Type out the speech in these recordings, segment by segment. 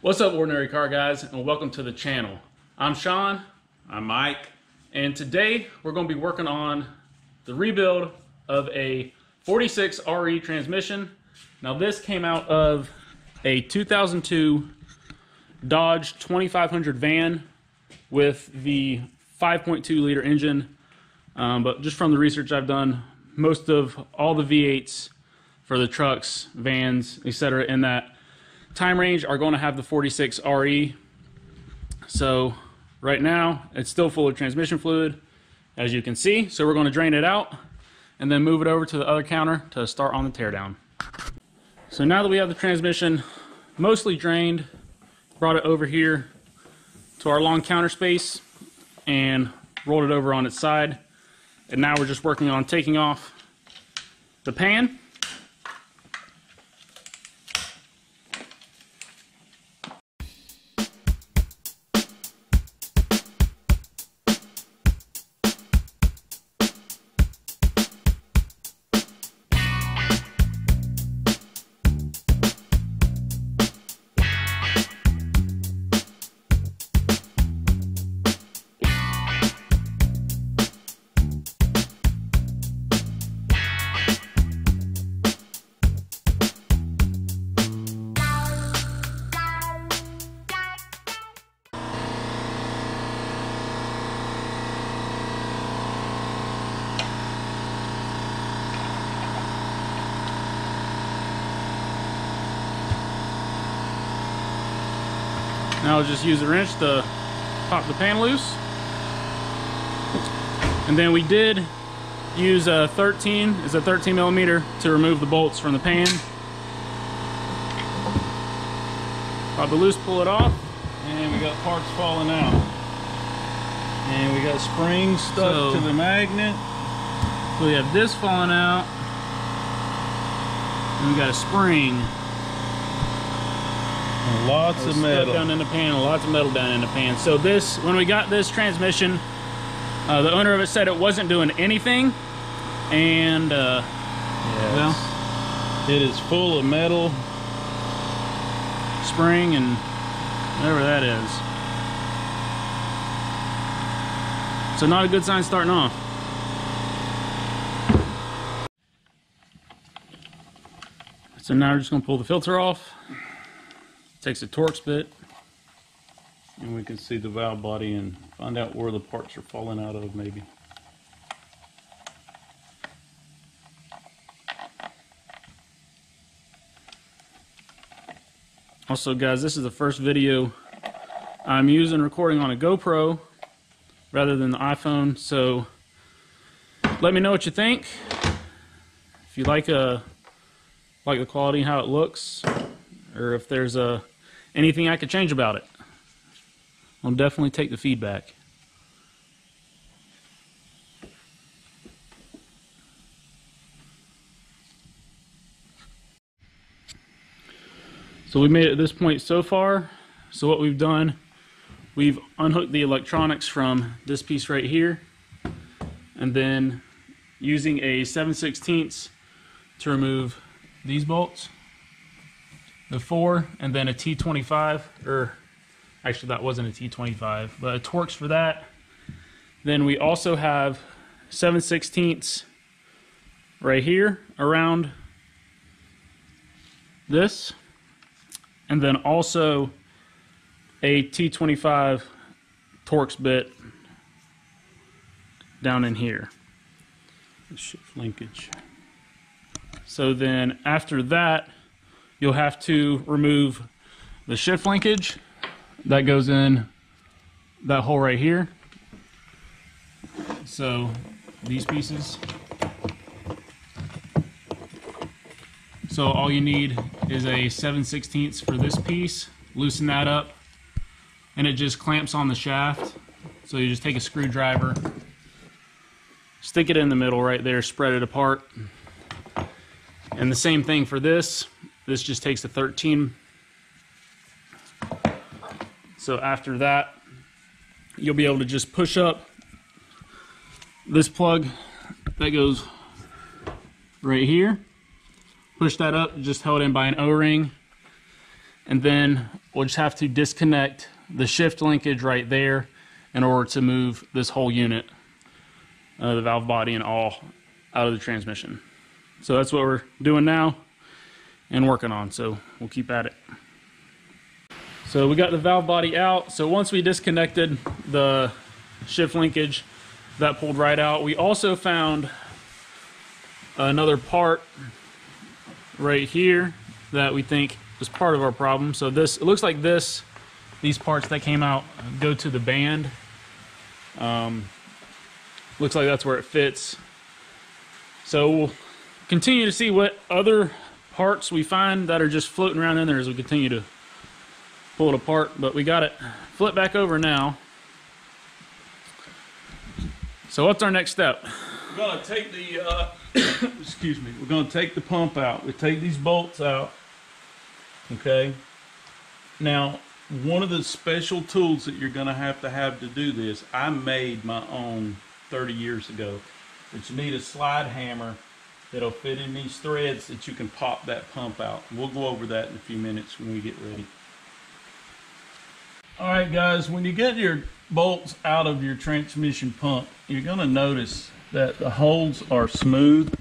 What's up, ordinary car guys, and welcome to the channel. I'm Sean. I'm Mike. And today we're going to be working on the rebuild of a 46 RE transmission. Now this came out of a 2002 Dodge 2500 van with the 5.2 liter engine. But just from the research I've done, most of all the V8s for the trucks, vans, etc. in that time range are going to have the 46 RE. So right now it's still full of transmission fluid, as you can see. So we're going to drain it out and then move it over to the other counter to start on the teardown. So now that we have the transmission mostly drained, brought it over here to our long counter space and rolled it over on its side. And now we're just working on taking off the pan. Now I'll just use a wrench to pop the pan loose. And then we did use a 13 millimeter to remove the bolts from the pan. Pop it loose, pull it off, And we got parts falling out. And we got springs stuck to the magnet. So we have this falling out. And we got a spring. And lots of metal down in the pan, lots of metal down in the pan. So this, when we got this transmission, the owner of it said it wasn't doing anything, and well, it is full of metal, spring, and whatever that is. So not a good sign starting off. So now we're just going to pull the filter off. Takes a Torx bit, and we can see the valve body and find out where the parts are falling out of, maybe. Also guys, this is the first video I'm using recording on a GoPro rather than the iPhone, so let me know what you think. If you like the quality and how it looks, or if there's anything I could change about it. I'll definitely take the feedback. So we made it at this point so far. So what we've done, we've unhooked the electronics from this piece right here, and then using a 7/16 to remove these bolts, the 4, and then a T25, or actually that wasn't a T25, but a Torx for that. Then we also have 7/16 right here around this, and then also a T25 Torx bit down in here. Shift linkage. So then after that, you'll have to remove the shift linkage that goes in that hole right here. So these pieces. So all you need is a 7/16 for this piece. Loosen that up, and it just clamps on the shaft. So you just take a screwdriver, stick it in the middle right there, spread it apart. And the same thing for this. This just takes a 13. So after that, you'll be able to just push up this plug that goes right here. Push that up, just held in by an O-ring. and then we'll just have to disconnect the shift linkage right there in order to move this whole unit, the valve body and all, out of the transmission. So that's what we're doing now and working on, so we'll keep at it. So we got the valve body out. So once we disconnected the shift linkage, that pulled right out. We also found another part right here that we think is part of our problem. So this, it looks like these parts that came out go to the band. Looks like that's where it fits. So we'll continue to see what other parts we find that are just floating around in there as we continue to pull it apart, but we got it flipped back over now. So what's our next step? We're gonna take the, excuse me, we're gonna take the pump out. We take these bolts out, okay? Now, one of the special tools that you're gonna have to do this, I made my own 30 years ago, but you need a slide hammer that'll fit in these threads that you can pop that pump out. We'll go over that in a few minutes when we get ready. All right, guys, when you get your bolts out of your transmission pump, you're going to notice that the holes are smooth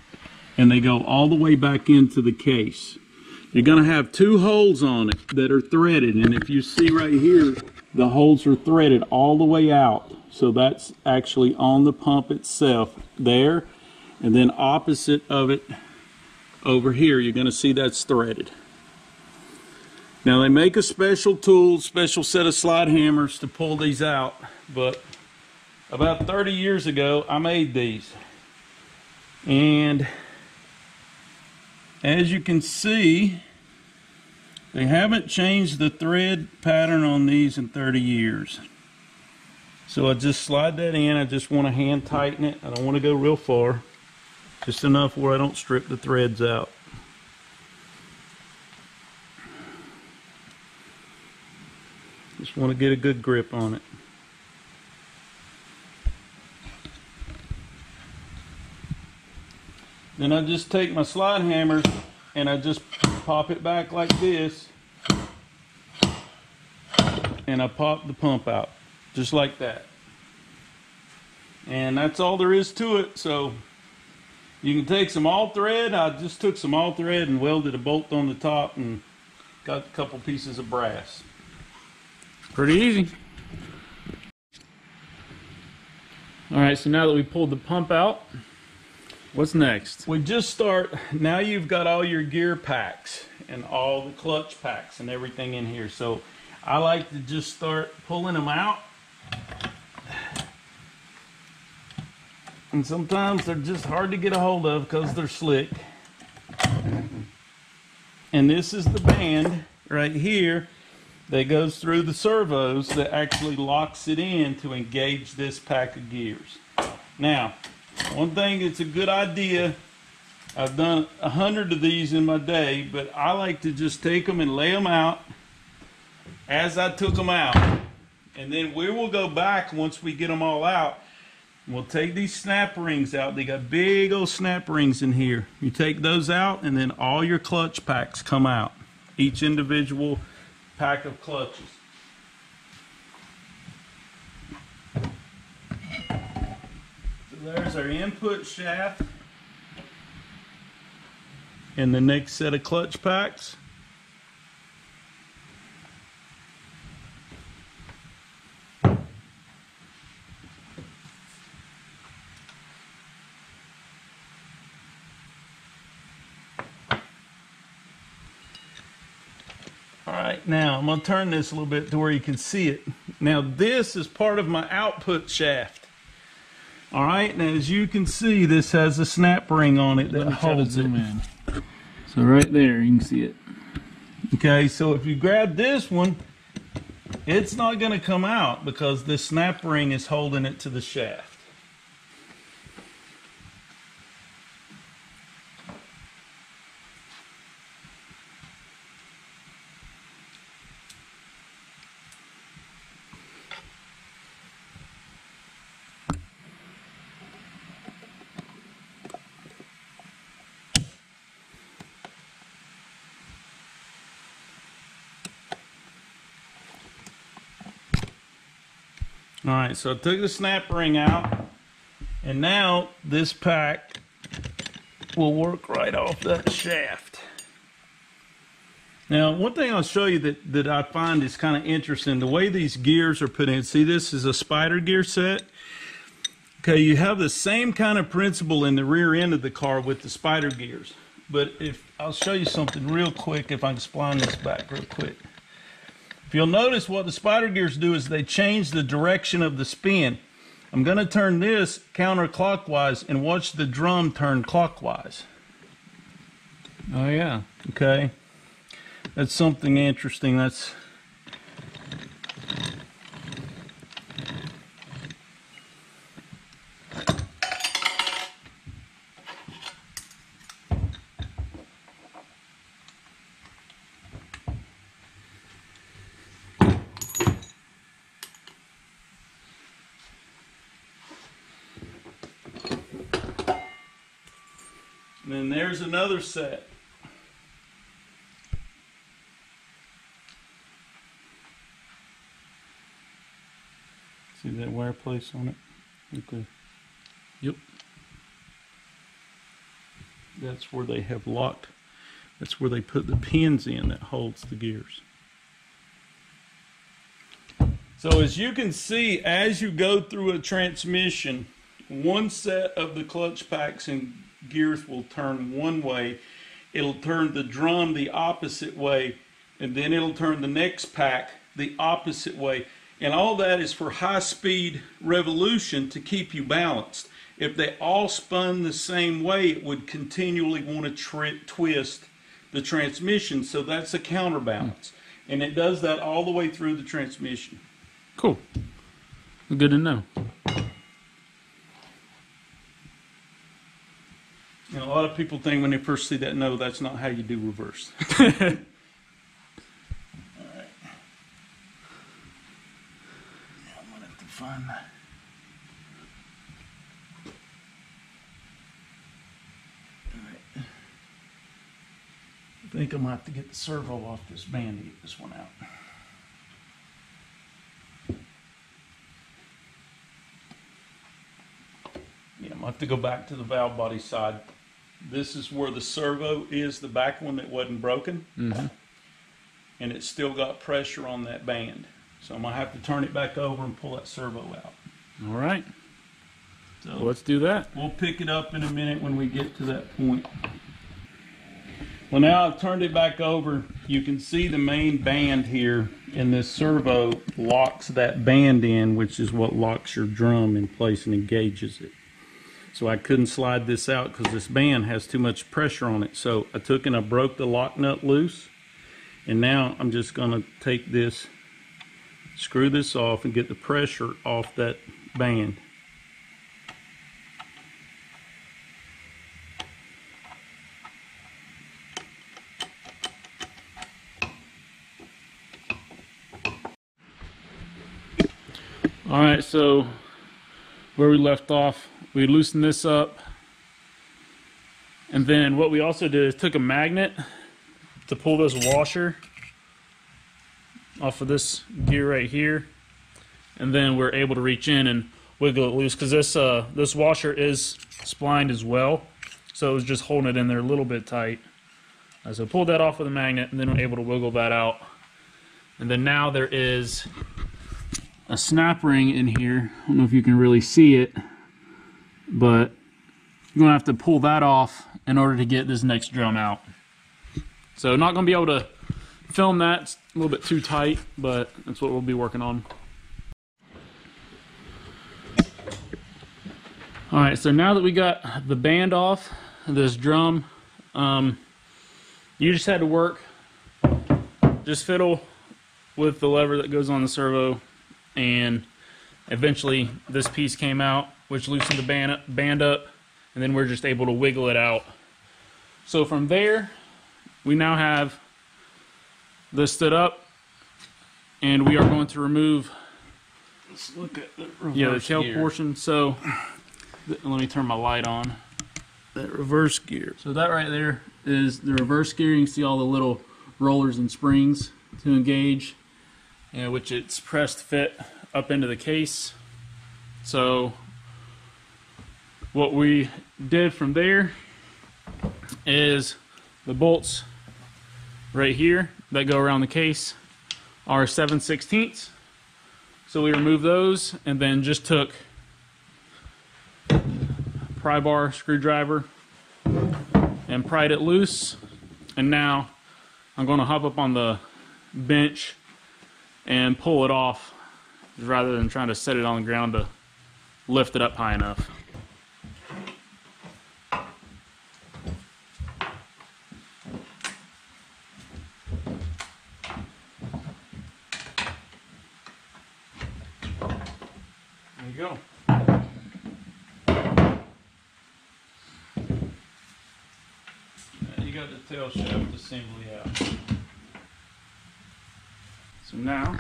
and they go all the way back into the case. You're going to have two holes on it that are threaded, and if you see right here, the holes are threaded all the way out. So that's actually on the pump itself there, and then opposite of it over here, you're going to see that's threaded. Now they make a special tool, special set of slide hammers to pull these out, but about 30 years ago I made these. And as you can see, they haven't changed the thread pattern on these in 30 years. So I just slide that in. I just want to hand tighten it. I don't want to go real far, just enough where I don't strip the threads out. Just want to get a good grip on it. Then I just take my slide hammers and I just pop it back like this, and I pop the pump out just like that. And that's all there is to it. So you can take some all thread. I just took some all thread and welded a bolt on the top and got a couple pieces of brass. Pretty easy. All right, so now that we pulled the pump out, what's next? We just start, now you've got all your gear packs and all the clutch packs and everything in here. So I like to just start pulling them out. And sometimes they're just hard to get a hold of because they're slick. And this is the band right here that goes through the servos that actually locks it in to engage this pack of gears. Now, one thing that's a good idea, I've done 100 of these in my day, but I like to just take them and lay them out as I took them out. And then we will go back once we get them all out. We'll take these snap rings out. They got big old snap rings in here. You take those out and then all your clutch packs come out. Each individual pack of clutches. So there's our input shaft and the next set of clutch packs. Alright, now I'm going to turn this a little bit to where you can see it. Now this is part of my output shaft. Alright, now as you can see, this has a snap ring on it that holds it. So right there, you can see it. Okay, so if you grab this one, it's not going to come out because this snap ring is holding it to the shaft. All right, so I took the snap ring out, and now this pack will work right off that shaft. Now, one thing I'll show you that I find is kind of interesting, the way these gears are put in. See, this is a spider gear set. Okay, you have the same kind of principle in the rear end of the car with the spider gears. But if I'll show you something real quick, if I can spline this back real quick. If you'll notice, what the spider gears do is they change the direction of the spin. I'm going to turn this counterclockwise and watch the drum turn clockwise. Oh yeah. Okay. That's something interesting. That's and then there's another set. See that wire place on it? Okay. Yep. That's where they have locked. That's where they put the pins in that holds the gears. So as you can see, as you go through a transmission, one set of the clutch packs and gears will turn one way. It'll turn the drum the opposite way, and then it'll turn the next pack the opposite way. And all that is for high-speed revolution to keep you balanced. If they all spun the same way, it would continually want to twist the transmission, so that's a counterbalance. And it does that all the way through the transmission. Cool. Good to know. And a lot of people think when they first see that, no, that's not how you do reverse. Fun. Right. I think I'm going to have to get the servo off this band to get this one out. Yeah, I'm going to have to go back to the valve body side. This is where the servo is, the back one that wasn't broken. Mm-hmm. And it's still got pressure on that band. So I'm going to have to turn it back over and pull that servo out. All right. So let's do that. We'll pick it up in a minute when we get to that point. Well, now I've turned it back over. You can see the main band here, and this servo locks that band in, which is what locks your drum in place and engages it. So I couldn't slide this out because this band has too much pressure on it. So I took and I broke the lock nut loose, and now I'm just going to take this, screw this off, and get the pressure off that band. All right, so where we left off, we loosened this up, and then what we also did is took a magnet to pull this washer off of this gear right here, and then we're able to reach in and wiggle it loose because this washer is splined as well, so it was just holding it in there a little bit tight. So pulled that off with a magnet, and then we're able to wiggle that out. And then now there is a snap ring in here. I don't know if you can really see it, but you're gonna have to pull that off in order to get this next drum out. So not gonna be able to film that, it's a little bit too tight, but that's what we'll be working on. All right, so now that we got the band off this drum, you just had to work, just fiddle with the lever that goes on the servo, and eventually this piece came out, which loosened the band up, and then we're just able to wiggle it out. So from there, we now have this stood up, and we are going to remove, Let's look at the reverse the tail gear. portion. So let me turn my light on. That reverse gear. So that right there is the reverse gear. You can see all the little rollers and springs to engage, which it's pressed fit up into the case. So what we did from there is the bolts right here that go around the case are 7/16. So we removed those and then just took pry bar screwdriver and pried it loose. And now I'm going to hop up on the bench and pull it off rather than trying to set it on the ground to lift it up high enough. There you go. You got the tail shaft assembly out. So now,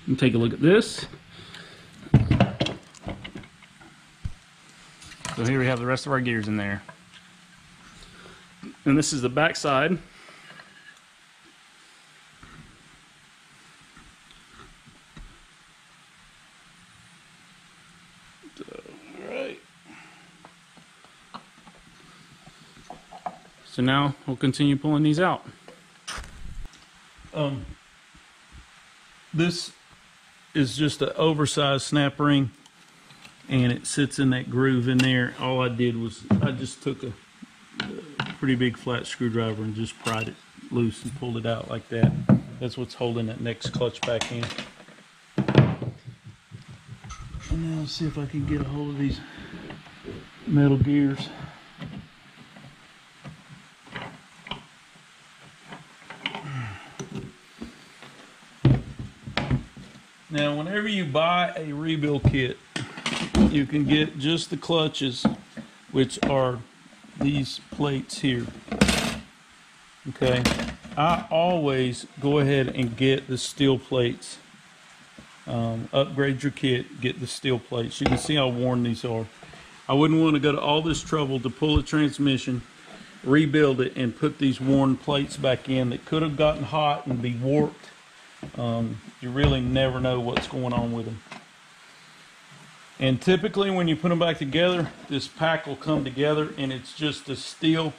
you take a look at this. So here we have the rest of our gears in there. And this is the back side. So now we'll continue pulling these out. This is just an oversized snap ring, and it sits in that groove in there. All I did was I just took a pretty big flat screwdriver and just pried it loose and pulled it out like that. That's what's holding that next clutch back in. And now let's see if I can get a hold of these metal gears. Now, whenever you buy a rebuild kit, you can get just the clutches, which are these plates here. Okay, I always go ahead and get the steel plates. Upgrade your kit, get the steel plates. You can see how worn these are. I wouldn't want to go to all this trouble to pull a transmission, rebuild it, and put these worn plates back in that could have gotten hot and be warped. You really never know what's going on with them. And typically when you put them back together, this pack will come together and it's just a steel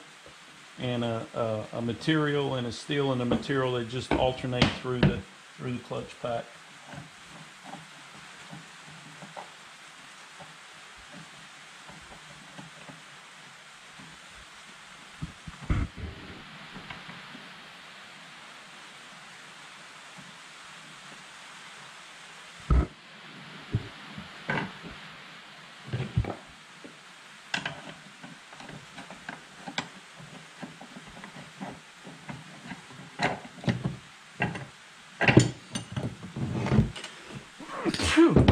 and a material and a steel and a material that just alternate through the clutch pack.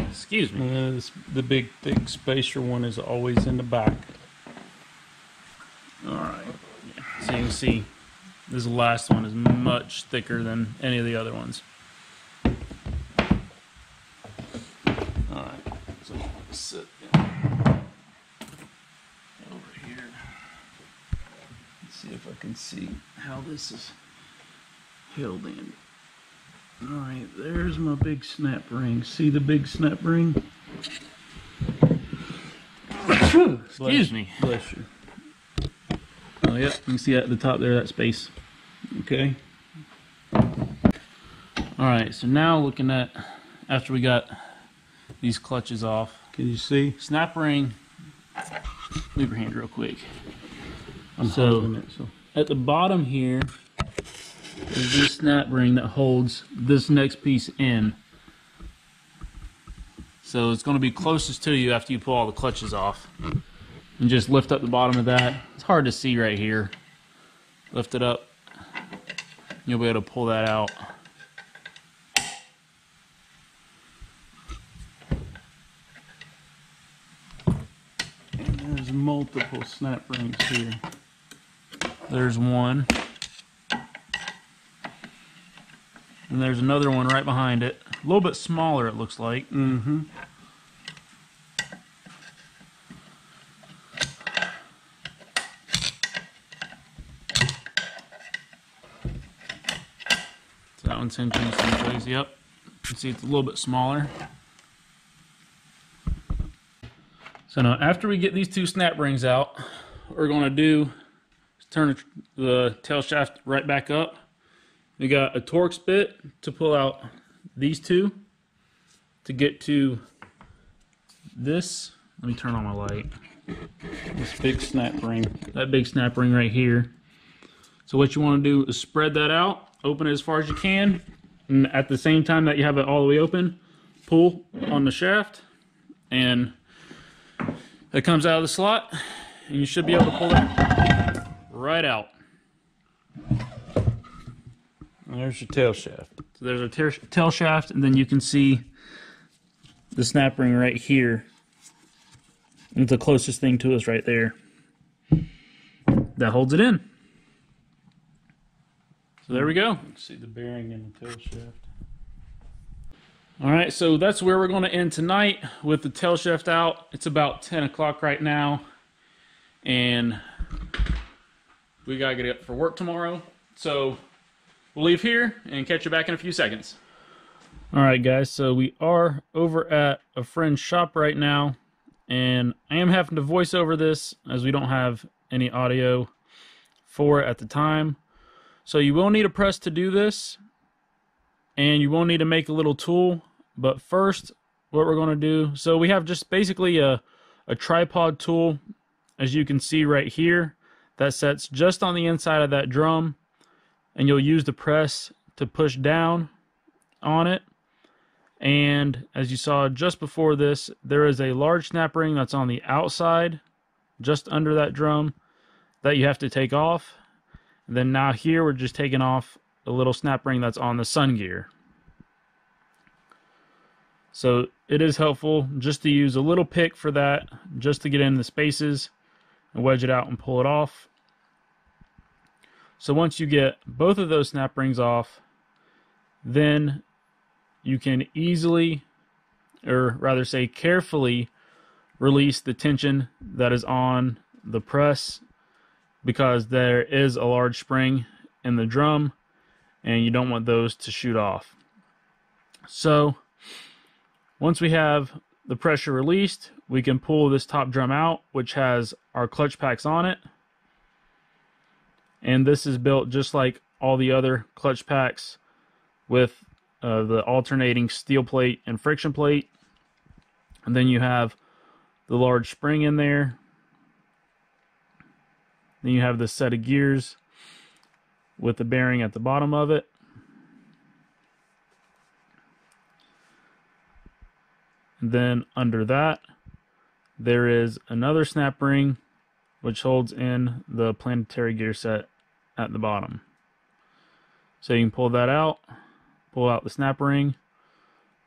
Excuse me. The big thick spacer one is always in the back. Alright, so you can see this last one is much thicker than any of the other ones. Alright, so let's sit down over here. Let's see if I can see how this is held in. Alright, there's my big snap ring. See the big snap ring? Excuse me. Bless you. Oh, yep, you can see at the top there, that space. Okay. Alright, so now looking at, after we got these clutches off, Can you see? snap ring, move your hand real quick. I'm holding it. So At the bottom here is this snap ring that holds this next piece in. So it's going to be closest to you after you pull all the clutches off. And just lift up the bottom of that. It's hard to see right here. Lift it up. You'll be able to pull that out. and there's multiple snap rings here. There's one. And there's another one right behind it. A little bit smaller, it looks like. Mm-hmm. So that one's in place. Yep. can see it's a little bit smaller. So now after we get these two snap rings out, what we're going to do is turn the tail shaft right back up. We got a Torx bit to pull out these two to get to this. Let me turn on my light. This big snap ring, that big snap ring right here. So what you want to do is spread that out, open it as far as you can, and at the same time that you have it all the way open, pull on the shaft, and it comes out of the slot, and you should be able to pull that right out. And there's your tail shaft. So there's our tail shaft, and then you can see the snap ring right here. It's the closest thing to us right there. That holds it in. So there we go. See the bearing in the tail shaft. All right, so that's where we're going to end tonight with the tail shaft out. It's about 10 o'clock right now, and we gotta get up for work tomorrow. So we'll leave here and catch you back in a few seconds. All right, guys, so we are over at a friend's shop right now, and I am having to voice over this as we don't have any audio for it at the time. So you will need a press to do this, and you will need to make a little tool. But first, what we're going to do, so we have just basically a tripod tool, as you can see right here, that sets just on the inside of that drum, and you'll use the press to push down on it. And as you saw just before this, there is a large snap ring that's on the outside, just under that drum, that you have to take off. And then now here we're just taking off a little snap ring that's on the sun gear. So it is helpful just to use a little pick for that, just to get in the spaces and wedge it out and pull it off. So once you get both of those snap rings off, then you can easily, or rather say carefully, release the tension that is on the press, because there is a large spring in the drum and you don't want those to shoot off. So once we have the pressure released, we can pull this top drum out, which has our clutch packs on it. And this is built just like all the other clutch packs, with the alternating steel plate and friction plate. And then you have the large spring in there. Then you have this set of gears with the bearing at the bottom of it. And then under that, there is another snap ring which holds in the Planetary gear set at the bottom. So you can pull that out, pull out the snap ring,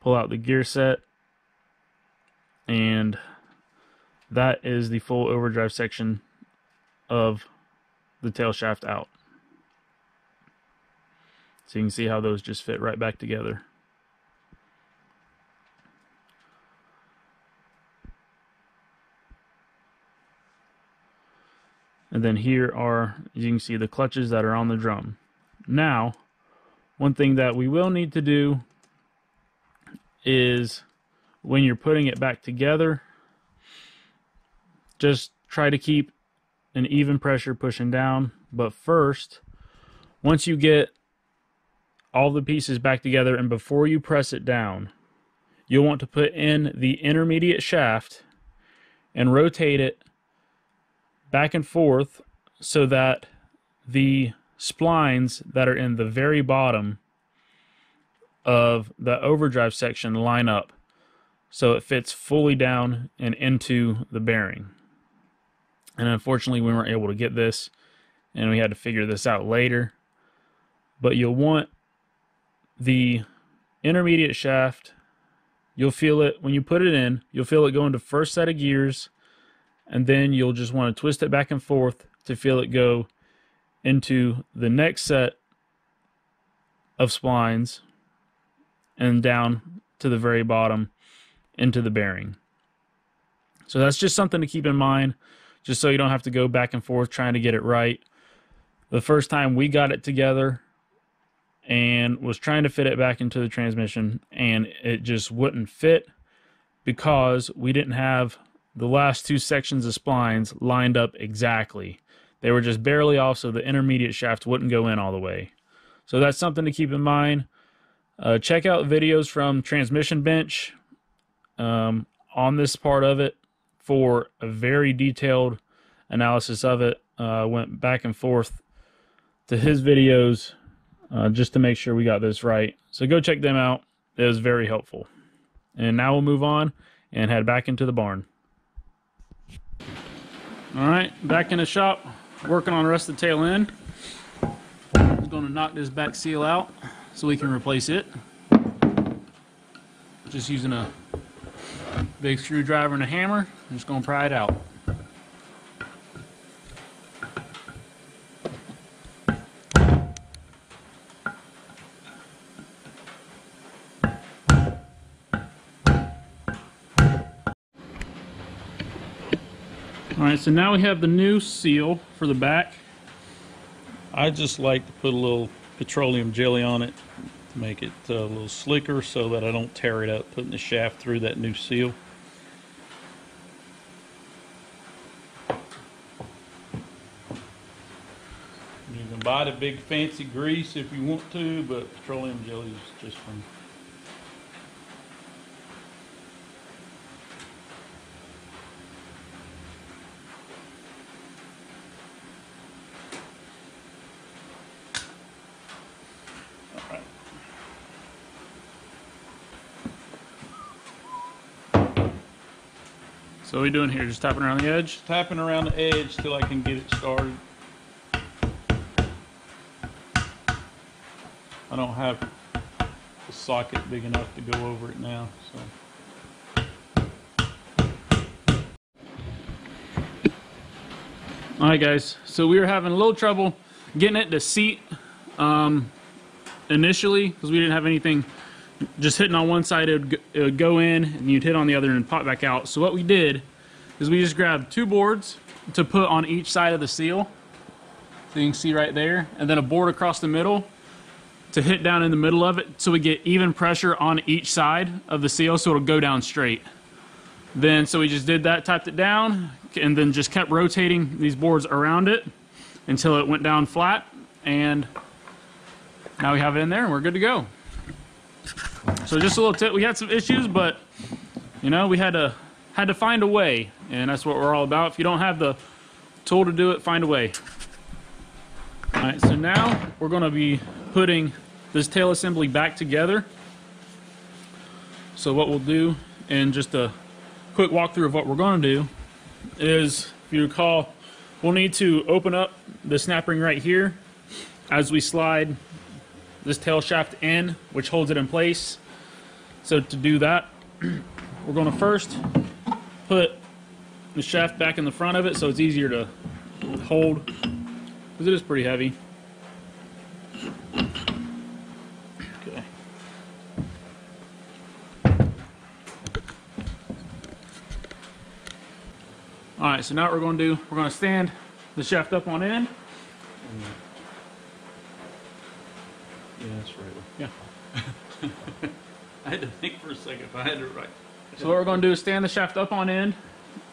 pull out the gear set, and that is the full overdrive section of the tail shaft out. So you can see how those just fit right back together. And then here are, as you can see, the clutches that are on the drum. Now, one thing that we will need to do is, when you're putting it back together, just try to keep an even pressure pushing down. But first, once you get all the pieces back together and before you press it down, you'll want to put in the intermediate shaft and rotate it back and forth so that the splines that are in the very bottom of the overdrive section line up, so it fits fully down and into the bearing. And unfortunately we weren't able to get this, and we had to figure this out later. But you'll want the intermediate shaft, you'll feel it when you put it in, you'll feel it go into first set of gears, and then you'll just want to twist it back and forth to feel it go into the next set of splines and down to the very bottom into the bearing. So that's just something to keep in mind, just so you don't have to go back and forth trying to get it right. The first time we got it together, and was trying to fit it back into the transmission, and it just wouldn't fit because we didn't have the last two sections of splines lined up exactly. They were just barely off, so the intermediate shaft wouldn't go in all the way. So that's something to keep in mind. Check out videos from Transmission Bench on this part of it for a very detailed analysis of it. Went back and forth to his videos just to make sure we got this right. So go check them out. It was very helpful. And now we'll move on and head back into the barn. All right, back in the shop, working on the rest of the tail end. I'm going to knock this back seal out so we can replace it. Just using a big screwdriver and a hammer. I'm just going to pry it out. Alright, so now we have the new seal for the back. I just like to put a little petroleum jelly on it to make it a little slicker so that I don't tear it up putting the shaft through that new seal. You can buy the big fancy grease if you want to, but petroleum jelly is just fine. So what are we doing here? Just tapping around the edge? Tapping around the edge till I can get it started. I don't have the socket big enough to go over it now, so. Alright guys, so we were having a little trouble getting it to seat initially because we didn't have anything. Just hitting on one side, it would go in, and you'd hit on the other and pop back out. So what we did is we just grabbed two boards to put on each side of the seal. So you can see right there. And then a board across the middle to hit down in the middle of it so we get even pressure on each side of the seal so it'll go down straight. Then, so we just did that, typed it down, and then just kept rotating these boards around it until it went down flat. And now we have it in there and we're good to go. So just a little tip, we had some issues, but you know, we had to find a way, and that's what we're all about. If you don't have the tool to do it, find a way. All right, so now we're going to be putting this tail assembly back together. So what we'll do, and just a quick walkthrough of what we're going to do, is, if you recall, we'll need to open up the snap ring right here as we slide this tail shaft in, which holds it in place. So to do that, we're going to first put the shaft back in the front of it so it's easier to hold, because it is pretty heavy. Okay. Alright, so now what we're going to do, we're going to stand the shaft up on end. Yeah, that's right. Yeah. I had to think for a second if I had it right. So what we're going to do is stand the shaft up on end,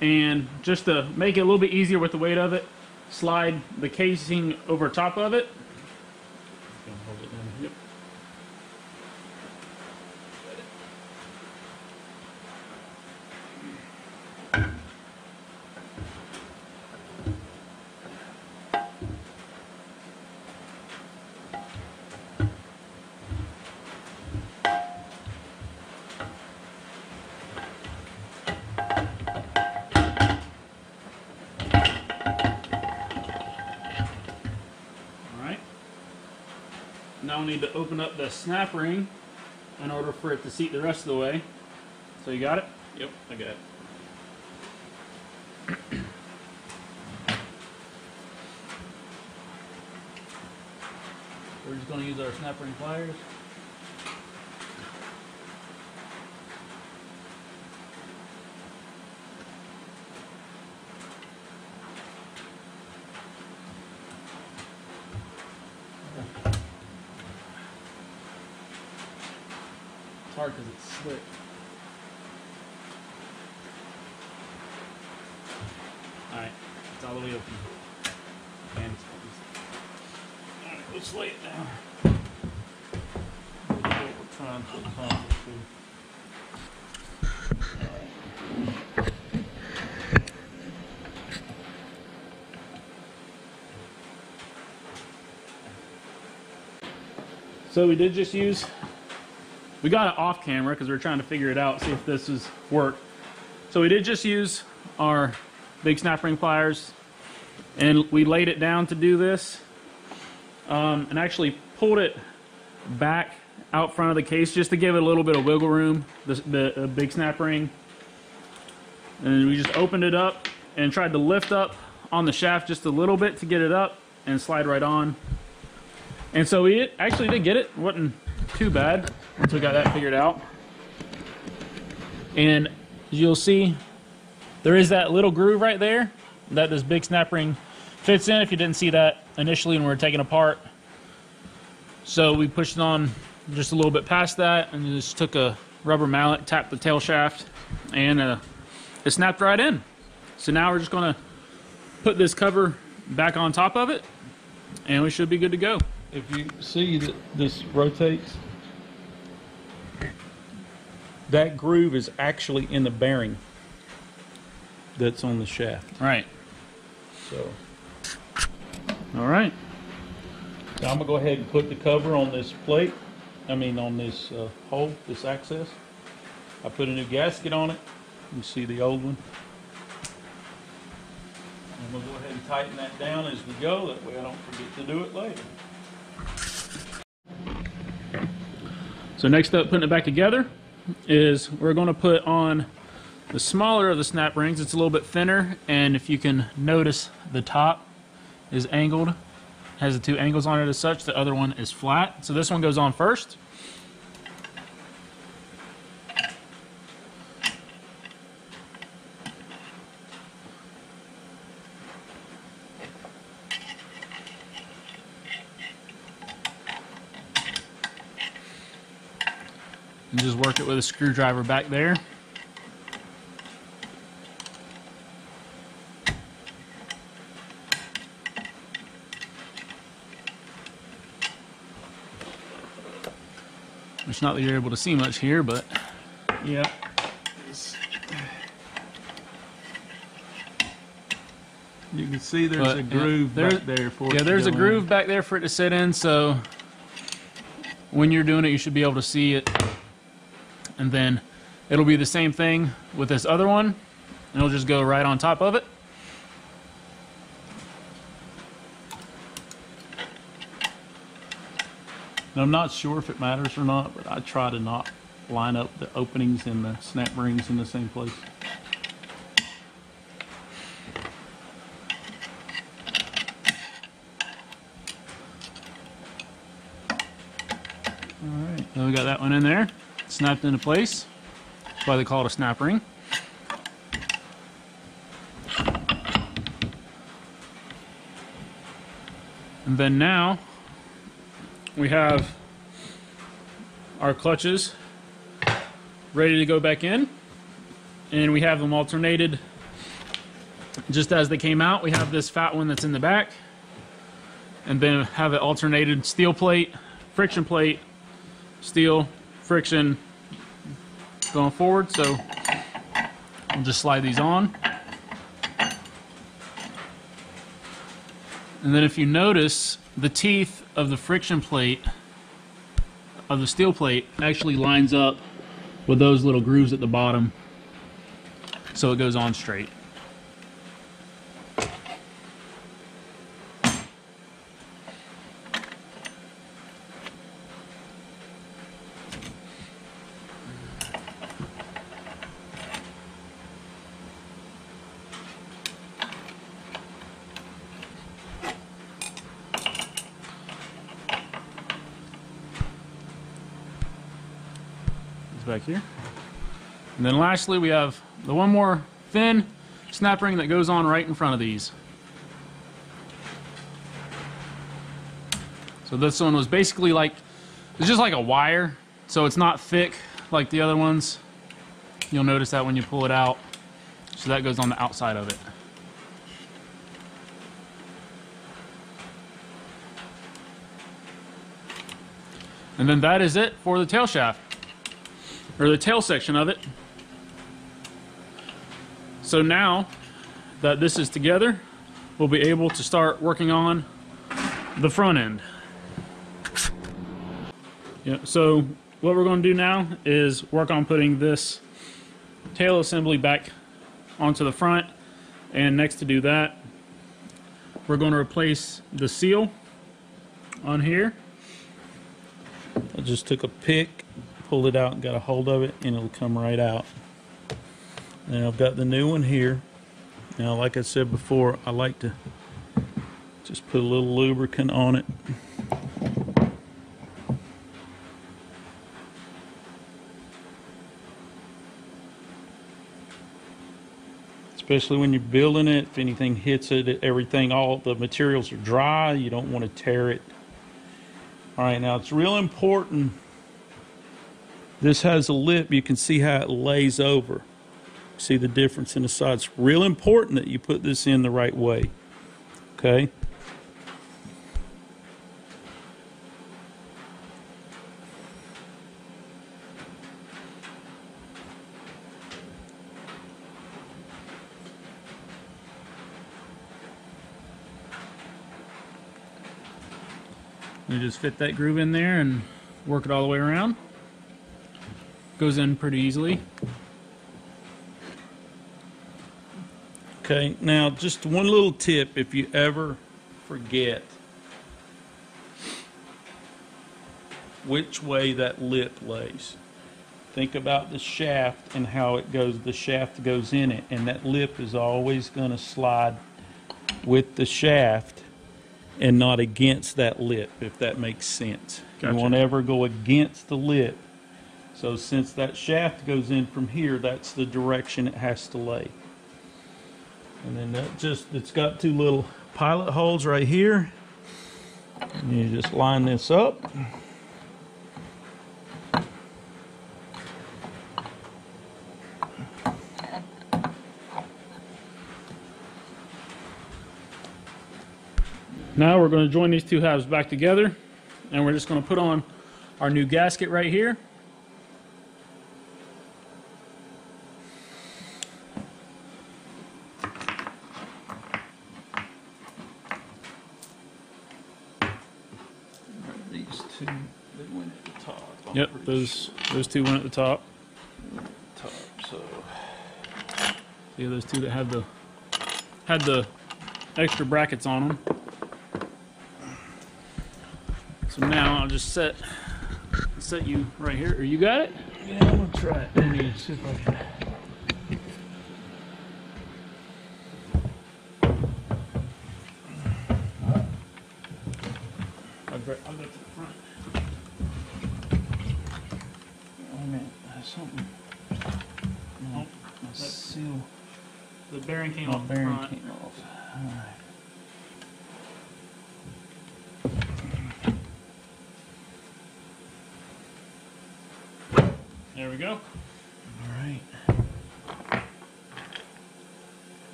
and just to make it a little bit easier with the weight of it, slide the casing over top of it. Hold it down. Yep. Now we need to open up the snap ring in order for it to seat the rest of the way. So you got it? Yep, I got it. We're just going to use our snap ring pliers. hard because it's slick. Alright, it's all the way open. And alright, let's lay it down. What we're trying to accomplish here. So we did just use, we got it off camera because we were trying to figure it out, see if this is work. So we did just use our big snap ring pliers, and we laid it down to do this, and actually pulled it back out front of the case just to give it a little bit of wiggle room, the big snap ring. And we just opened it up and tried to lift up on the shaft just a little bit to get it up and slide right on. And so we actually did get it. It wasn't too bad once we got that figured out. And as you'll see, there is that little groove right there that this big snap ring fits in, if you didn't see that initially when we were taking it apart. So we pushed it on just a little bit past that and just took a rubber mallet, tapped the tail shaft, and it snapped right in. So now we're just gonna put this cover back on top of it and we should be good to go. If you see that this rotates, that groove is actually in the bearing that's on the shaft. Right. So, all right. now I'm gonna go ahead and put the cover on this plate. On this hole, this access. I put a new gasket on it. You see the old one. And we'll go ahead and tighten that down as we go. That way I don't forget to do it later. So next up, putting it back together, is we're going to put on the smaller of the snap rings. It's a little bit thinner, and if you can notice, the top is angled, has the two angles on it as such. The other one is flat. So this one goes on first. And just work it with a screwdriver back there. It's not that you're able to see much here, but yeah. You can see there's a groove back there for it. Yeah, there's a groove back there for it to sit in, so when you're doing it, you should be able to see it. And then it'll be the same thing with this other one, and it'll just go right on top of it. And I'm not sure if it matters or not, but I try to not line up the openings and the snap rings in the same place. Alright, so we got that one in there, snapped into place. That's why they call it a snap ring. And then now we have our clutches ready to go back in, and we have them alternated just as they came out. We have this fat one that's in the back, and then have it alternated steel plate, friction plate, steel, friction going forward. So I'll just slide these on. And then if you notice, the teeth of the friction plate, of the steel plate, actually lines up with those little grooves at the bottom, so it goes on straight. Back here. And then lastly, we have the one more thin snap ring that goes on right in front of these. So this one was basically like, it's just like a wire, so it's not thick like the other ones. You'll notice that when you pull it out. So that goes on the outside of it. And then that is it for the tail shaft, or the tail section of it. So now that this is together, we'll be able to start working on the front end. Yeah, so what we're going to do now is work on putting this tail assembly back onto the front, and next to do that, we're going to replace the seal on here. I just took a pick, pulled it out, and got a hold of it, and it'll come right out. And I've got the new one here. Now, like I said before, I like to just put a little lubricant on it. Especially when you're building it, if anything hits it, everything, all the materials are dry, you don't want to tear it. All right, now it's real important. This has a lip, you can see how it lays over. See the difference in the sides. It's real important that you put this in the right way. Okay? You just fit that groove in there and work it all the way around. Goes in pretty easily. Okay, now just one little tip if you ever forget which way that lip lays. Think about the shaft and how it goes, the shaft goes in it, and that lip is always going to slide with the shaft and not against that lip, if that makes sense. Gotcha. You won't ever go against the lip. So since that shaft goes in from here, that's the direction it has to lay. And then that just, it's got two little pilot holes right here. And you just line this up. Now we're going to join these two halves back together, and we're just going to put on our new gasket right here. These two, they went at the top. Yep, those two went at the top. So See those two that had the extra brackets on them. So now I'll just set you right here. Or you got it? yeah, I'm gonna try it. Let me see if I can. I'll go to the front. Oh man, something. Oh, My seal. The bearing came My off the bearing front. came off. All right. There we go. All right.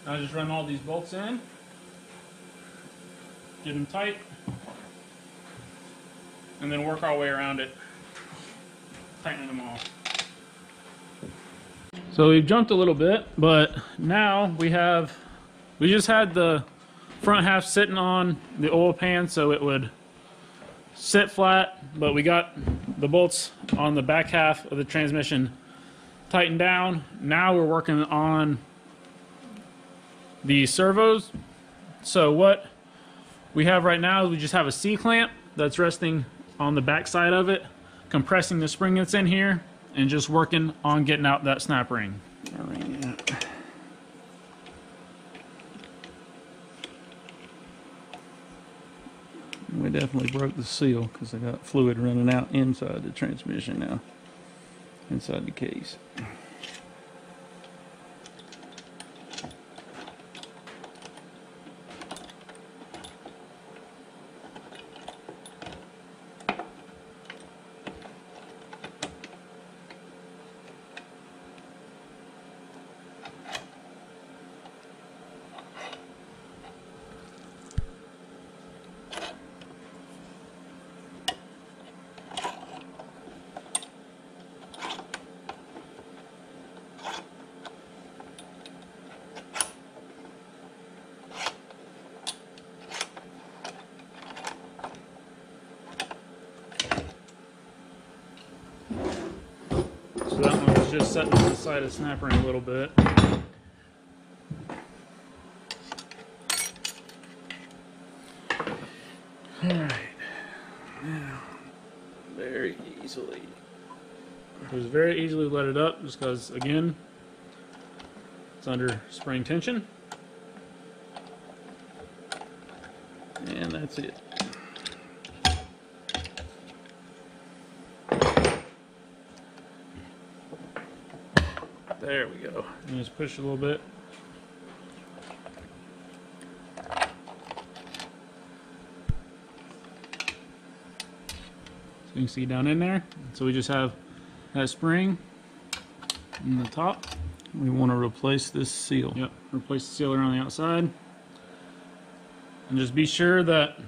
Now just run all these bolts in, get them tight, and then work our way around it, tightening them all. So we've jumped a little bit, but now we just had the front half sitting on the oil pan so it would sit flat, but we got the bolts on the back half of the transmission tightened down. Now we're working on the servos. So what we have right now is we just have a C-clamp that's resting on the back side of it, compressing the spring that's in here, and just working on getting out that snap ring. All right. Yeah. We definitely broke the seal because I got fluid running out inside the transmission now, inside the case. is just setting to the side of the snap ring a little bit. Alright, now, very easily. Just very easily let it up, just because, again, it's under spring tension. And that's it. There we go. And just push a little bit. So you can see down in there. So we just have that spring in the top. We want to replace this seal. Yep, replace the sealer on the outside. And just be sure that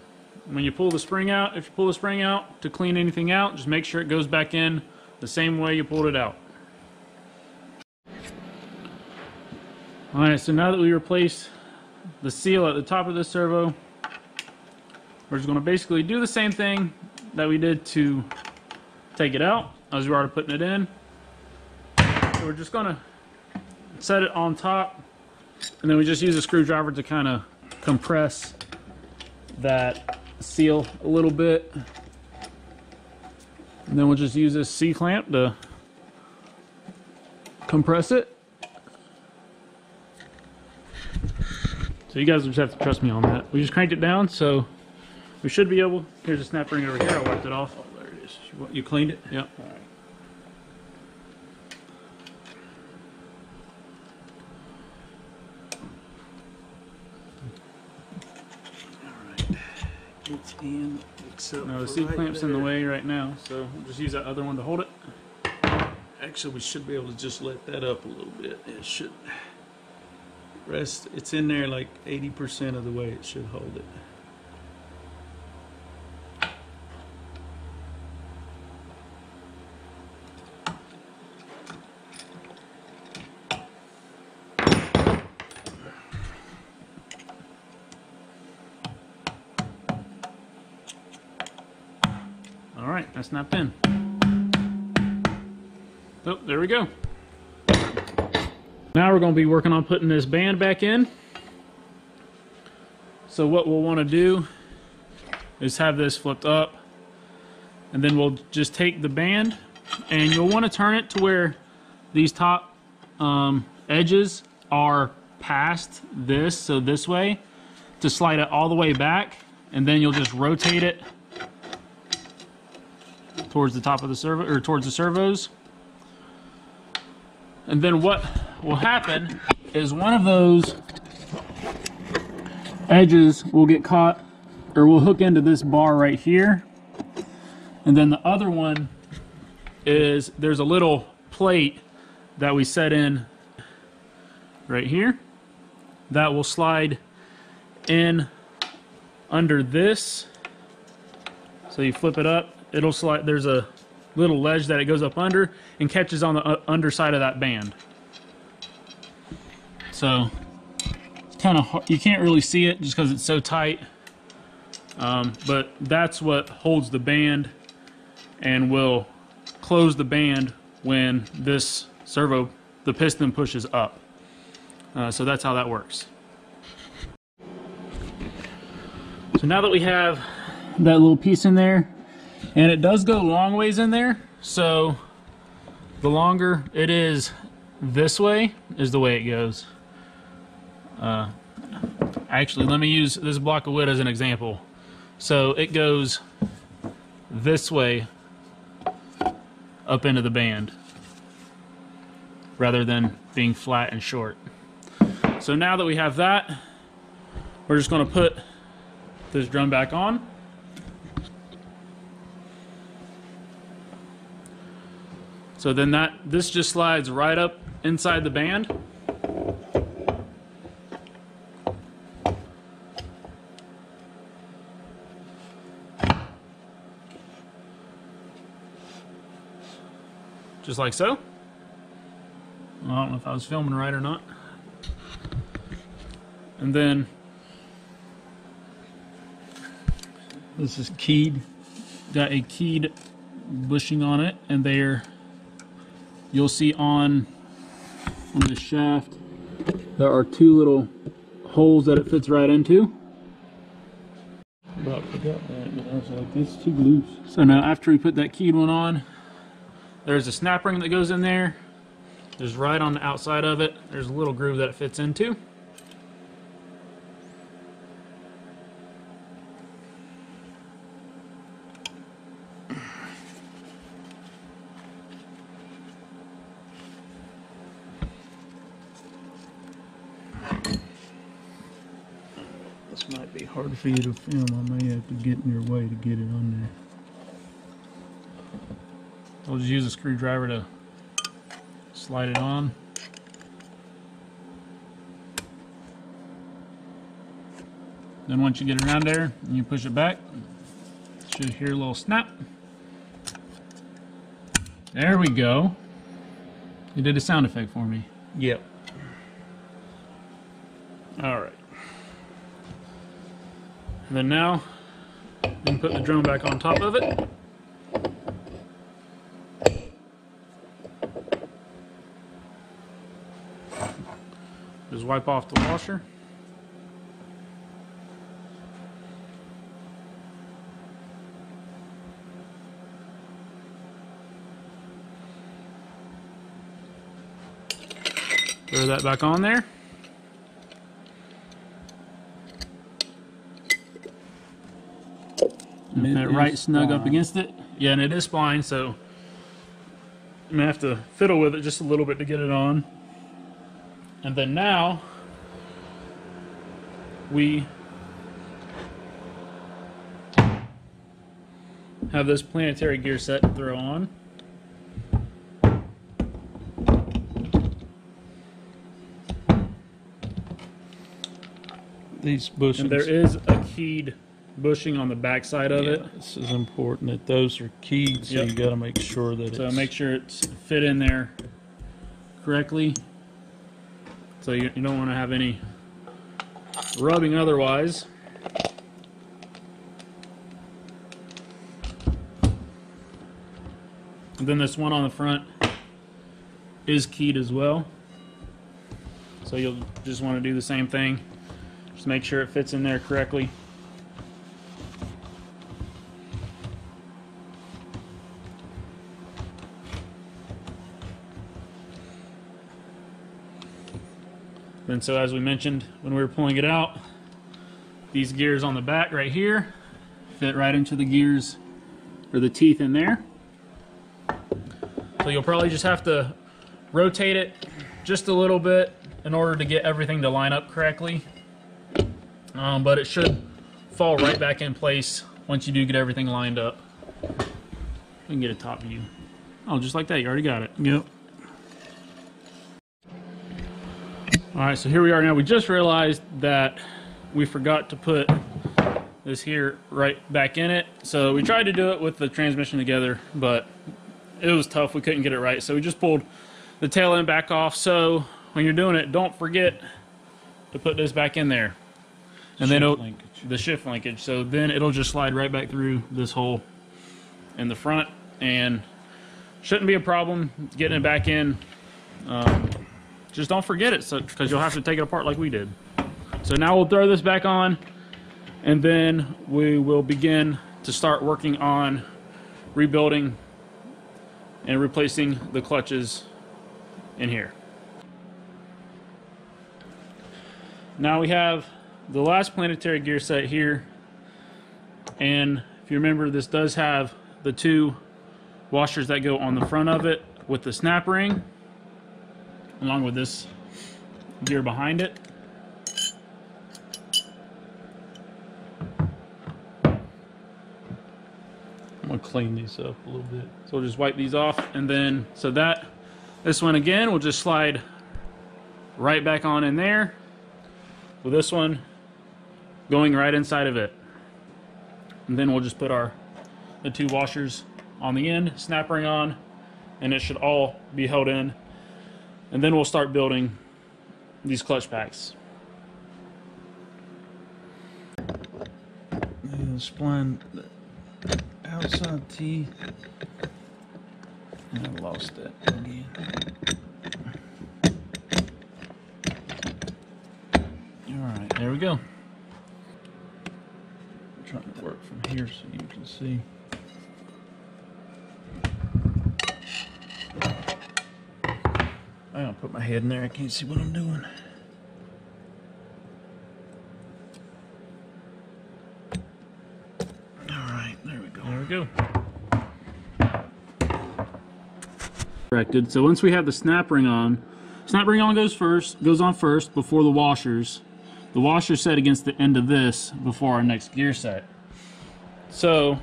when you pull the spring out, if you pull the spring out to clean anything out, just make sure it goes back in the same way you pulled it out. Alright, so now that we replaced the seal at the top of this servo, we're just going to basically do the same thing that we did to take it out as we were already putting it in. So we're just going to set it on top, and then we just use a screwdriver to kind of compress that seal a little bit. And then we'll just use this C-clamp to compress it. So you guys just have to trust me on that. We just cranked it down, so we should be able... Here's a snap ring over here. I wiped it off. Oh, there it is. You cleaned it? Yep. All right. It's in, except No, the for C-clamp's in the there. way right now, so we'll just use that other one to hold it. Actually, we should be able to just let that up a little bit. It should rest. It's in there like 80% of the way. It should hold it. Alright, that snapped in. Oh, there we go. Now we're going to be working on putting this band back in. So what we'll want to do is have this flipped up, and then we'll just take the band, and you'll want to turn it to where these top edges are past this, so this way, to slide it all the way back, and then you'll just rotate it towards the top of the servo, or towards the servos. And then what will happen is one of those edges will get caught, or will hook into this bar right here. And then the other one is, there's a little plate that we set in right here that will slide in under this. So you flip it up, it'll slide. There's a little ledge that it goes up under and catches on the underside of that band. So it's kind of hard. You can't really see it just because it's so tight, but that's what holds the band and will close the band when this servo, the piston, pushes up. So that's how that works. So now that we have that little piece in there, and it does go long ways in there, so the longer it is this way is the way it goes. Actually, let me use this block of wood as an example. So it goes this way up into the band rather than being flat and short. So now that we have that, we're just going to put this drum back on. So then this just slides right up inside the band. Just like so. I don't know if I was filming right or not. And then this is keyed, got a keyed bushing on it, and they're you'll see on the shaft there are two little holes that it fits right into. About forgot that, but I was like, it's too loose. So now after we put that keyed one on, there's a snap ring that goes in there. There's right on the outside of it, there's a little groove that it fits into. This might be hard for you to film. I may have to get in your way to get it on there. We'll just use a screwdriver to slide it on. Then once you get it around there, and you push it back, you should hear a little snap. There we go. You did a sound effect for me. Yep. All right. And then now, you can put the drone back on top of it. Just wipe off the washer. Throw that back on there. And it right snug up against it. Yeah, and it is spline, so I'm gonna have to fiddle with it just a little bit to get it on. And then now we have this Planetary gear set to throw on. These bushings. And there is a keyed bushing on the back side of it. This is important that those are keyed, so you got to make sure that so make sure it's fit in there correctly. So you don't want to have any rubbing otherwise. And then this one on the front is keyed as well. So you'll just want to do the same thing. Just make sure it fits in there correctly. And so as we mentioned when we were pulling it out, these gears on the back right here fit right into the gears or the teeth in there. So you'll probably just have to rotate it just a little bit in order to get everything to line up correctly. But it should fall right back in place once you do get everything lined up. We can get a top view. Oh, just like that, you already got it. Yep. Alright, so here we are now. We just realized that we forgot to put this here right back in it. So we tried to do it with the transmission together, but it was tough. We couldn't get it right. So we just pulled the tail end back off. So when you're doing it, don't forget to put this back in there. And then the shift linkage. So then it'll just slide right back through this hole in the front and shouldn't be a problem getting it back in. Just don't forget it, because you'll have to take it apart like we did. So now we'll throw this back on, and then we will begin to start working on rebuilding and replacing the clutches in here. Now we have the last Planetary gear set here, and if you remember, this does have the two washers that go on the front of it with the snap ring, along with this gear behind it. I'm gonna clean these up a little bit. So we'll just wipe these off, and then so that this one again will just slide right back on in there, with this one going right inside of it. And then we'll just put the two washers on the end, snap ring on, and it should all be held in. And then we'll start building these clutch packs. Yeah, spline, the outside teeth And I lost that again. Alright, there we go. I'm trying to work from here so you can see. I'm gonna put my head in there, I can't see what I'm doing. Alright, there we go. There we go. Corrected. So once we have the snap ring on goes on first before the washers. The washer's set against the end of this before our next gear set. So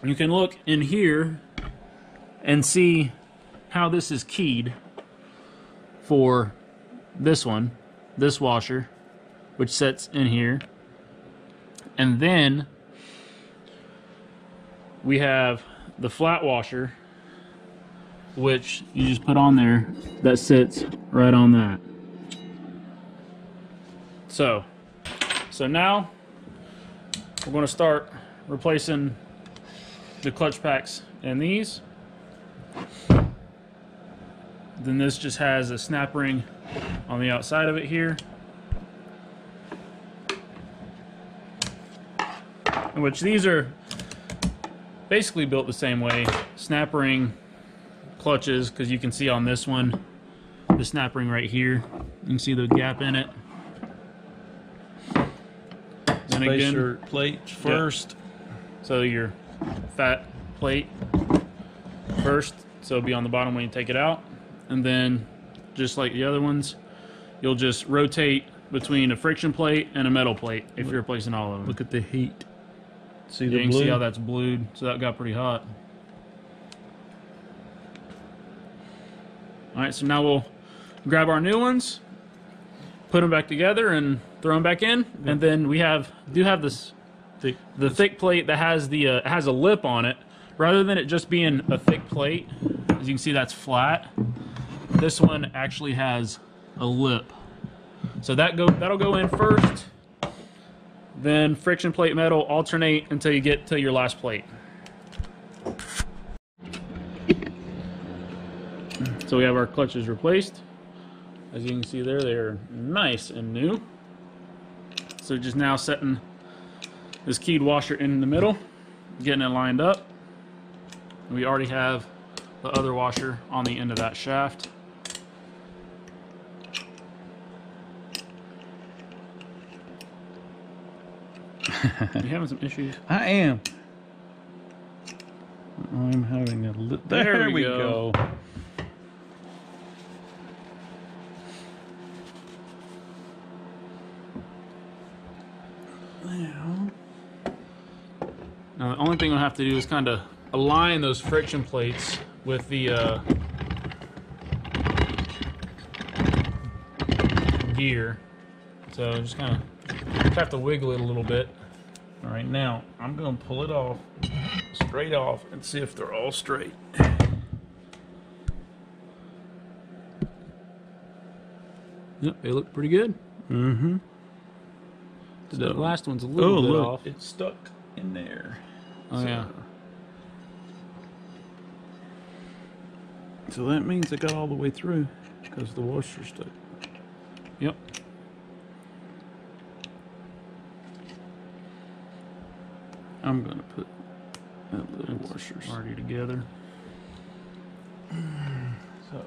you can look in here and see how this is keyed for this one, this washer, which sets in here. And then we have the flat washer, which you just put on there, that sits right on that. So now we're going to start replacing the clutch packs in these. Then this just has a snap ring on the outside of it here, which these are basically built the same way. Snap ring clutches, because you can see on this one the snap ring right here, you can see the gap in it. And Spacer plates first. So your fat plate first, so it'll be on the bottom when you take it out. And then, just like the other ones, you'll just rotate between a friction plate and a metal plate if you're replacing all of them. Look at the heat. See the you can blue? see how that's blued, so that got pretty hot. Alright, so now we'll grab our new ones, put them back together and throw them back in, and then we do have this thick plate that has has a lip on it. Rather than it just being a thick plate, as you can see that's flat, this one actually has a lip. So that'll go in first, then friction plate metal, alternate until you get to your last plate. So we have our clutches replaced. As you can see there, they're nice and new. So just now setting this keyed washer in the middle, getting it lined up. We already have the other washer on the end of that shaft. You having some issues? I am. I'm having a little. There we go. Now the only thing we'll have to do is kind of align those friction plates with the gear. So just kind of have to wiggle it a little bit. All right, now I'm going to pull it off, straight off, and see if they're all straight. Yep, they look pretty good. Mm-hmm. So the last one's a little bit look, off. It's stuck in there. Oh, so, yeah. So that means it got all the way through because the washer's stuck. Yep. I'm going to put that little washer already together. So.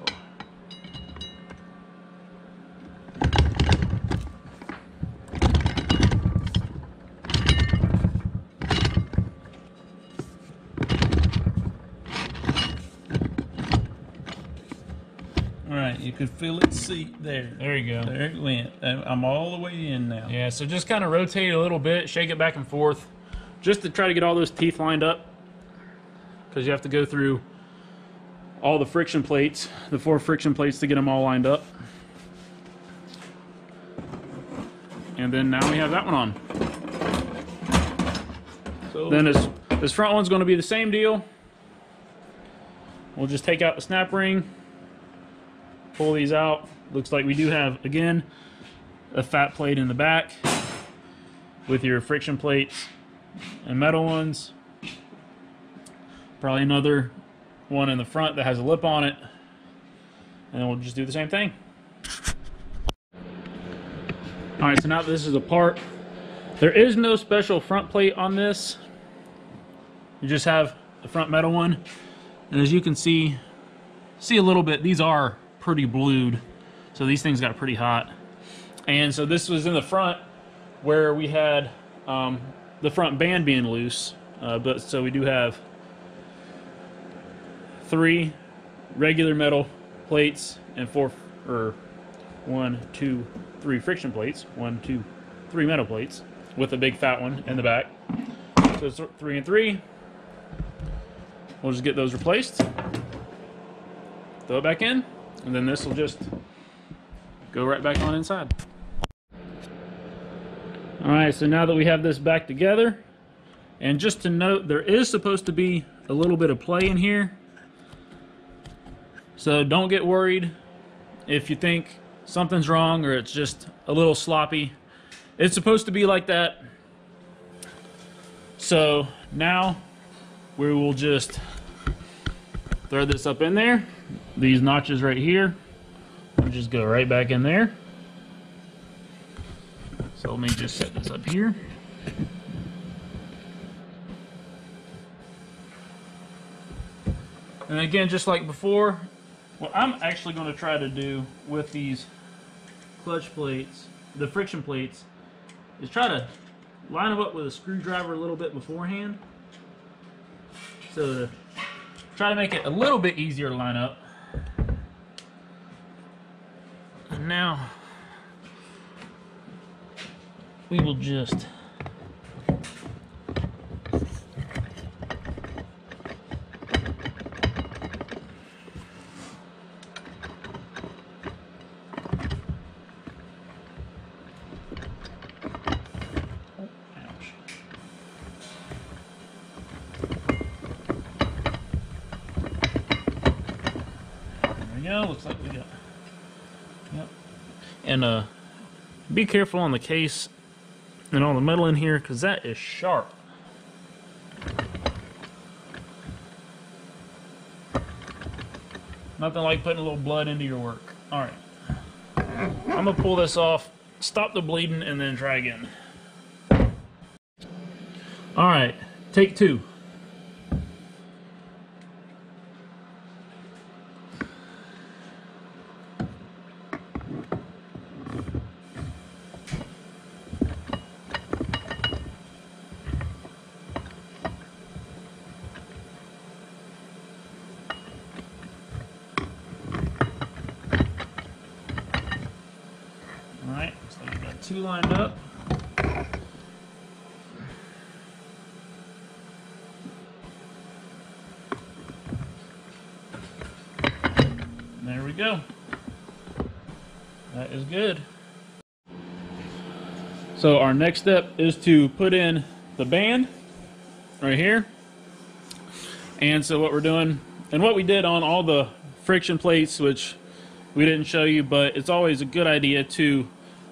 Alright, you could feel it seat there. There you go. There it went. I'm all the way in now. Yeah, so just kind of rotate it a little bit, shake it back and forth, just to try to get all those teeth lined up. Because you have to go through all the friction plates, the 4 friction plates, to get them all lined up. And then now we have that one on. So then this front one's going to be the same deal. We'll just take out the snap ring, pull these out. Looks like we do have, again, a fat plate in the back with your friction plates and metal ones. Probably another one in the front that has a lip on it, and then we'll just do the same thing. All right, so now that this is apart, there is no special front plate on this. You just have the front metal one, and as you can see a little bit, these are pretty blued, so these things got pretty hot. And so this was in the front where we had the front band being loose, but so we do have 3 regular metal plates and 1, 2, 3 friction plates. 1, 2, 3 metal plates with a big fat one in the back. So it's 3 and 3. We'll just get those replaced, throw it back in, and then this will just go right back on inside. Alright, so now that we have this back together, and just to note, there is supposed to be a little bit of play in here, so don't get worried if you think something's wrong or it's just a little sloppy. It's supposed to be like that. So now we will just thread this up in there. These notches right here will just go right back in there. So let me just set this up here. And again, just like before, what I'm actually going to try to do with these clutch plates, the friction plates, is try to line them up with a screwdriver a little bit beforehand. So to try to make it a little bit easier to line up. And now we will just looks like we got, yep. And be careful on the case and all the metal in here, because that is sharp. Nothing like putting a little blood into your work. Alright, I'm gonna pull this off, stop the bleeding, and then try again. Alright, take 2. Alright, so we got 2 lined up. There we go. That is good. So our next step is to put in the band right here. And so what we're doing, and what we did on all the friction plates, which we didn't show you, but it's always a good idea to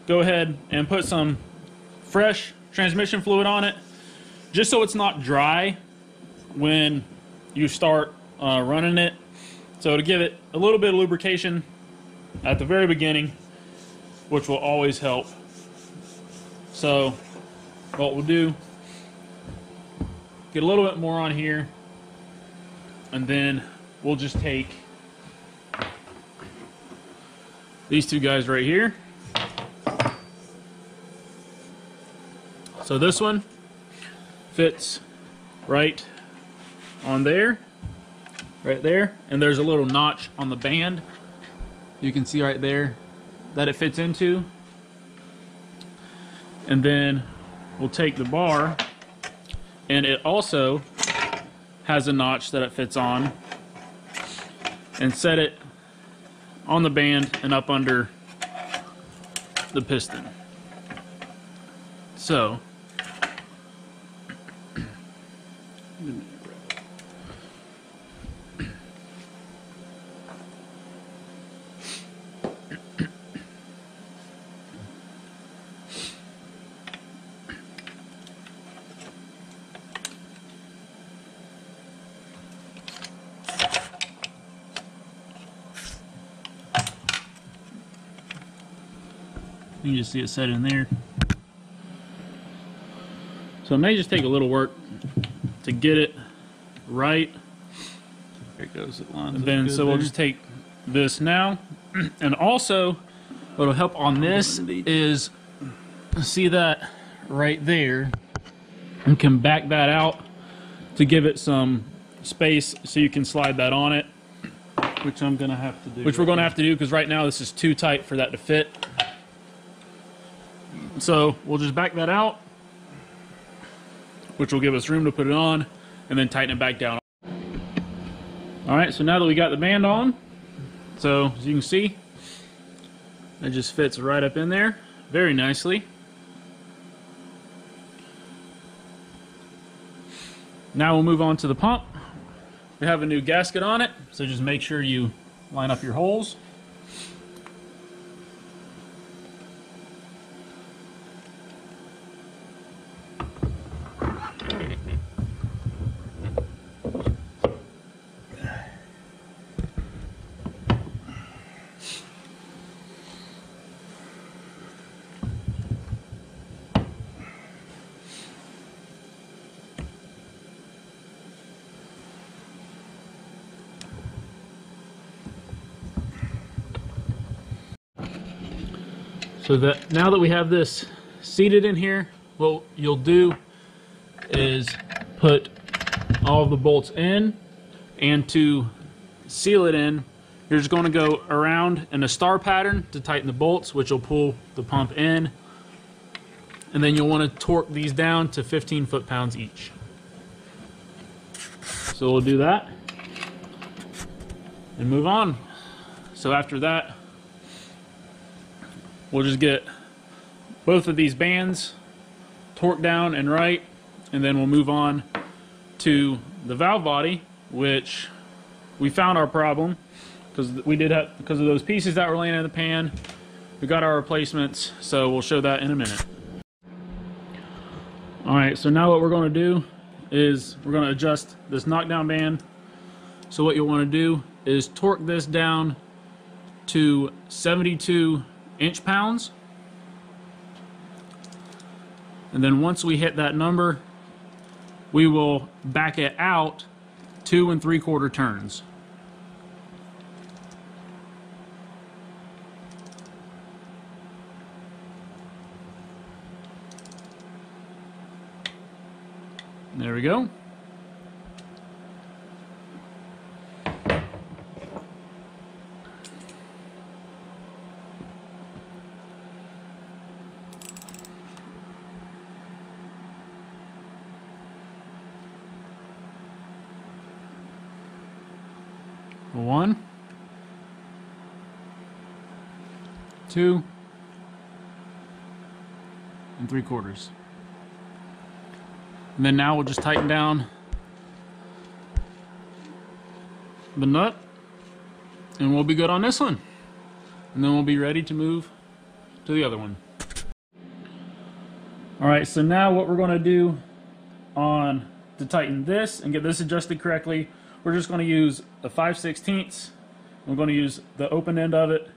go ahead and put some fresh transmission fluid on it, just so it's not dry when you start running it. So to give it a little bit of lubrication at the very beginning, which will always help. So what we'll do, get a little bit more on here, and then we'll just take these 2 guys right here. So this one fits right on there, right there, and there's a little notch on the band. You can see right there that it fits into. And then we'll take the bar, and it also has a notch that it fits on, and set it on the band and up under the piston. So You can just see it set in there. So it may just take a little work to get it right. There it goes. It lines And then, so we'll just take this now. And also, what'll help on this is, see that right there? You can back that out to give it some space so you can slide that on it. Which I'm going to have to do. Which we're going to have to do because right now this is too tight for that to fit. So we'll just back that out, which will give us room to put it on, and then tighten it back down. Alright, so now that we got the band on, so as you can see, it just fits right up in there very nicely. Now we'll move on to the pump. We have a new gasket on it, so just make sure you line up your holes. So that now that we have this seated in here, what you'll do is put all of the bolts in, and to seal it in, you're just going to go around in a star pattern to tighten the bolts, which will pull the pump in, and then you'll want to torque these down to 15 foot-pounds each. So we'll do that and move on. So after that, we'll just get both of these bands torqued down and right, and then we'll move on to the valve body, which we found our problem because we did have, because of those pieces that were laying in the pan. We got our replacements, so we'll show that in a minute. Alright, so now what we're going to do is we're going to adjust this knockdown band. So what you'll want to do is torque this down to 72 inch-pounds, and then once we hit that number, we will back it out 2 3/4 turns. There we go. One, 2 3/4. And then now we'll just tighten down the nut, and we'll be good on this one. And then we'll be ready to move to the other one. Alright, so now what we're going to do to tighten this and get this adjusted correctly, we're just going to use a 5/16. We're going to use the open end of it,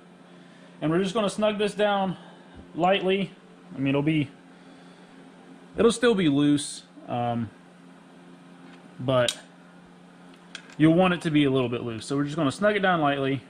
and we're just going to snug this down lightly. I mean, it'll still be loose, but you'll want it to be a little bit loose. So we're just going to snug it down lightly.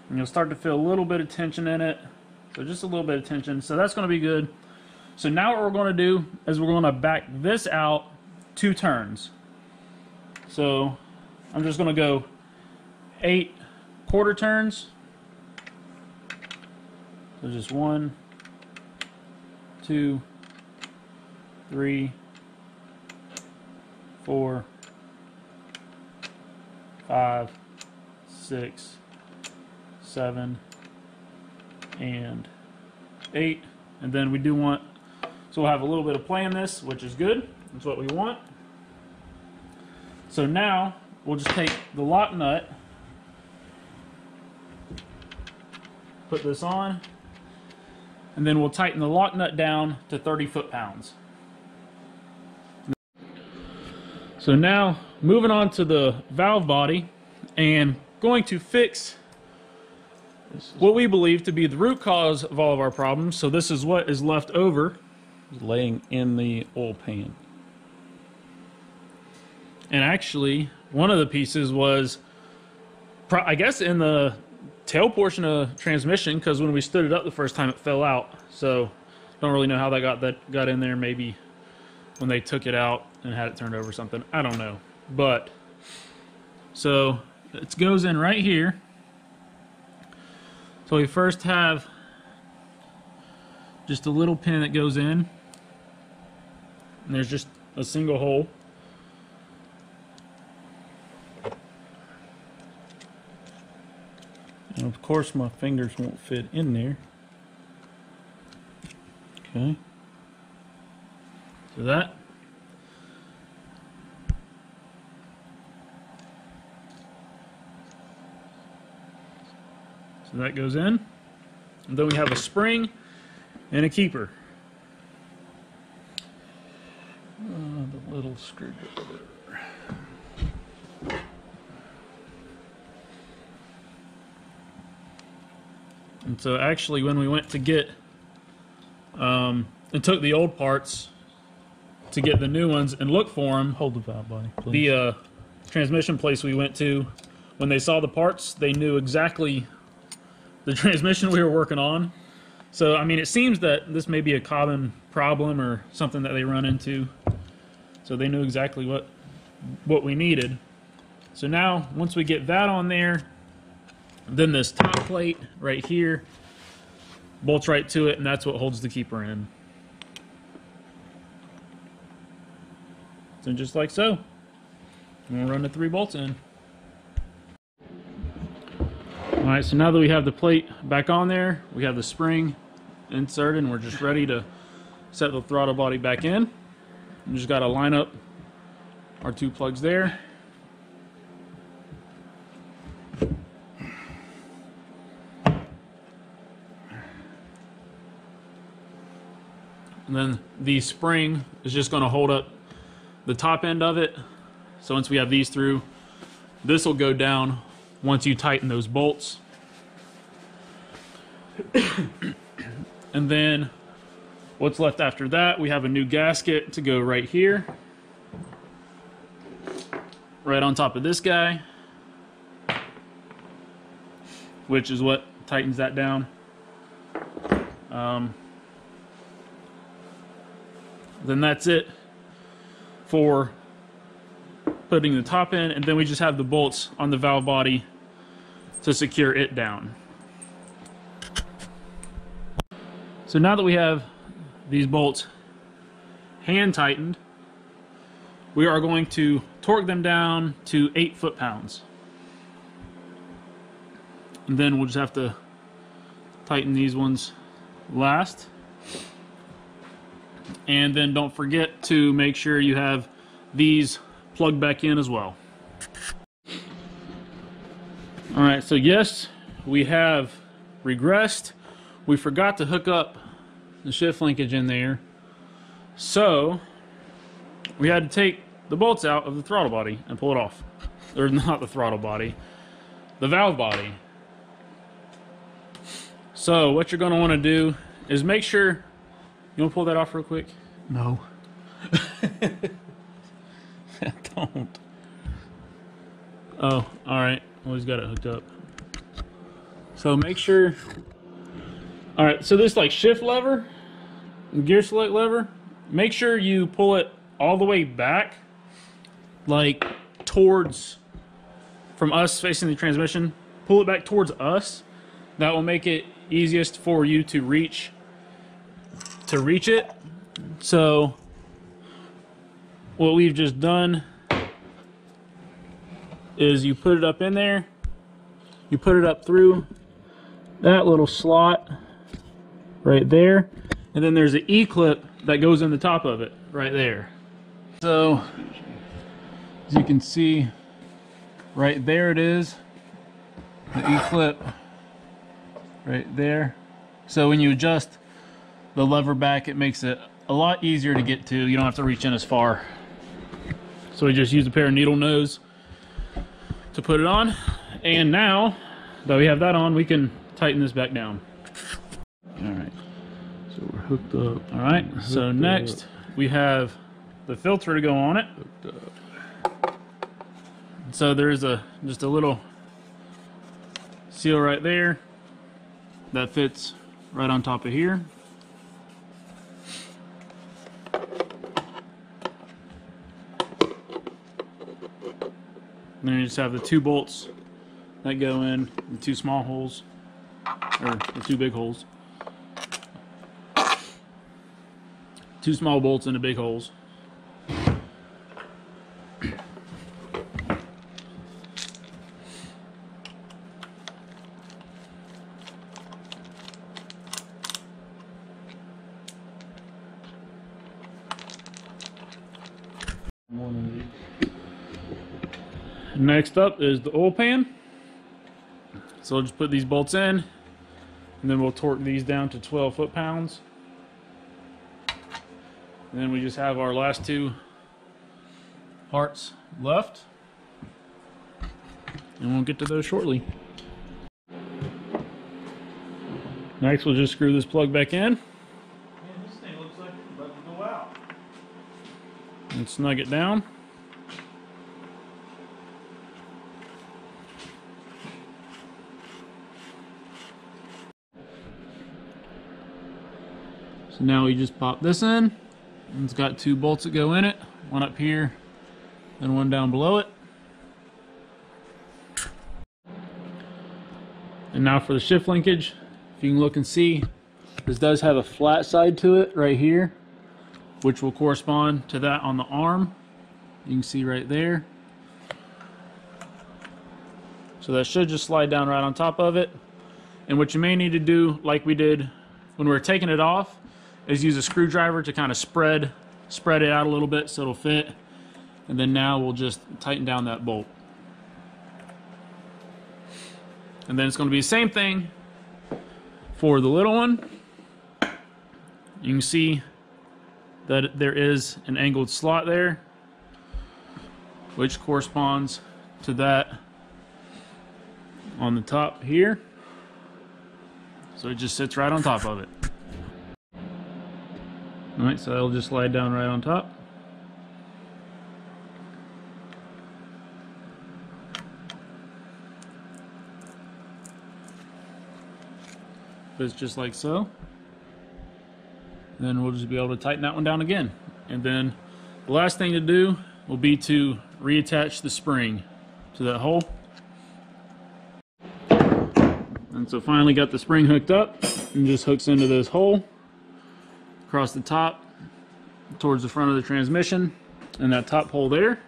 And you'll start to feel a little bit of tension in it. So just a little bit of tension. So that's going to be good. So now what we're going to do is we're going to back this out 2 turns. So I'm just going to go 8 1/4 turns. So just 1, 2, 3, 4, 5, 6, 7, and 8, and then we do want, so we'll have a little bit of play in this, which is good. That's what we want. So now we'll just take the lock nut, put this on, and then we'll tighten the lock nut down to 30 foot-pounds. So now moving on to the valve body and going to fix what we believe to be the root cause of all of our problems. So this is what is left over, laying in the oil pan. And actually, one of the pieces was, I guess, in the tail portion of transmission, because when we stood it up the first time, it fell out. So don't really know how that got in there. Maybe when they took it out and had it turned over or something. I don't know. But so it goes in right here. So we first have just a little pin that goes in, and there's just a single hole. And of course my fingers won't fit in there. Okay. So that. So that goes in. And then we have a spring and a keeper. The little screwdriver. And so actually when we went to get and took the old parts to get the new ones and look for them, Hold the valve body, please. the transmission place we went to, when they saw the parts, they knew exactly the transmission we were working on. So I mean, it seems that this may be a common problem or something that they run into. So they knew exactly what we needed. So now once we get that on there, then this top plate right here bolts right to it, and that's what holds the keeper in. So just like so, and we'll run the 3 bolts in. Alright, so now that we have the plate back on there, we have the spring inserted, and we're just ready to set the throttle body back in. We just got to line up our 2 plugs there. And then the spring is just going to hold up the top end of it. So once we have these through, this will go down once you tighten those bolts. And then what's left after that, we have a new gasket to go right here, right on top of this guy, which is what tightens that down. Then that's it for putting the top in, and then we just have the bolts on the valve body to secure it down. So now that we have these bolts hand tightened, we are going to torque them down to 8 foot-pounds. And then we'll just have to tighten these ones last. And then don't forget to make sure you have these plugged back in as well. Alright, so yes, we have regressed. We forgot to hook up the shift linkage in there. So we had to take the bolts out of the throttle body and pull it off. Or not the throttle body, the valve body. So what you're going to want to do is make sure. You want to pull that off real quick? No. Don't. Oh, alright. Well, he's got it hooked up. So make sure. Alright, so this like shift lever, gear select lever, make sure you pull it all the way back, like towards, from us facing the transmission. Pull it back towards us. That will make it easiest for you to reach it. So what we've just done is you put it up in there, you put it up through that little slot right there, and then there's an E-clip that goes in the top of it right there. So As you can see, right there it is, the E-clip right there. So when you adjust the lever back, it makes it a lot easier to get to. You don't have to reach in as far. So we just use a pair of needle nose to put it on. And now that we have that on, we can tighten this back down. All right. So we're hooked up. All right. So next we have the filter to go on it. So there's just a little seal right there that fits right on top of here. And then you just have the 2 bolts that go in, the 2 small holes, or the 2 big holes. 2 small bolts into big holes. Next up is the oil pan. So I'll just put these bolts in, and then we'll torque these down to 12 foot-pounds. And then we just have our last 2 parts left, and we'll get to those shortly. Next, we'll just screw this plug back in. Man, this thing looks like it's about to go out. And snug it down. So now we just pop this in. And it's got 2 bolts that go in it. One up here and one down below it. And now for the shift linkage. If you can look and see, this does have a flat side to it right here, which will correspond to that on the arm. You can see right there. So that should just slide down right on top of it. And what you may need to do, like we did when we were taking it off, is use a screwdriver to kind of spread it out a little bit so it'll fit. And then now we'll just tighten down that bolt. And then it's going to be the same thing for the little one. You can see that there is an angled slot there, which corresponds to that on the top here. So it just sits right on top of it. Alright, so that'll just slide down right on top. Fits just like so. Then we'll just be able to tighten that one down again. And then the last thing to do will be to reattach the spring to that hole. And so finally got the spring hooked up, and just hooks into this hole across the top towards the front of the transmission, and that top hole there.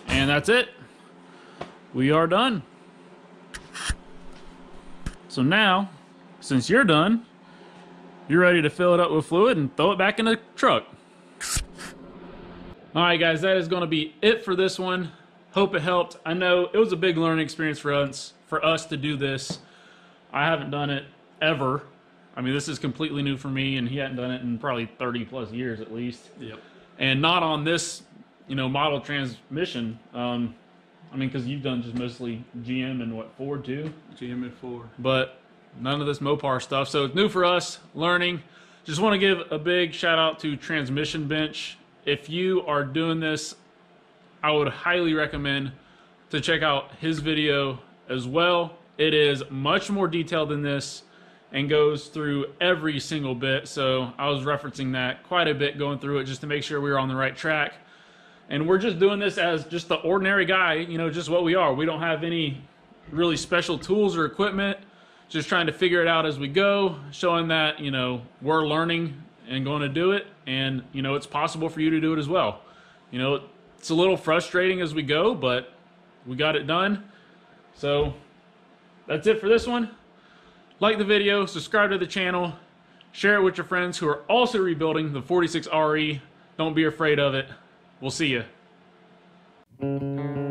And that's it. We are done. So now, since you're done, you're ready to fill it up with fluid and throw it back in the truck. All right, guys, that is going to be it for this one. Hope it helped. I know it was a big learning experience for us to do this. I haven't done it ever. I mean, this is completely new for me, and he hadn't done it in probably 30 plus years at least. Yep. And not on this, model transmission. I mean, because you've done just mostly GM and what, Ford too? GM and Ford. But none of this Mopar stuff. So it's new for us, learning. Just want to give a big shout out to Transmission Bench. If you are doing this, I would highly recommend to check out his video as well. It is much more detailed than this and goes through every single bit. So I was referencing that quite a bit, going through it just to make sure we were on the right track. And we're just doing this as just the ordinary guy, just what we are. We don't have any really special tools or equipment, just trying to figure it out as we go, showing that, we're learning and going to do it. And, it's possible for you to do it as well. It's a little frustrating as we go, but we got it done. So that's it for this one. Like the video, subscribe to the channel, share it with your friends who are also rebuilding the 46RE. Don't be afraid of it. We'll see you. Thank you.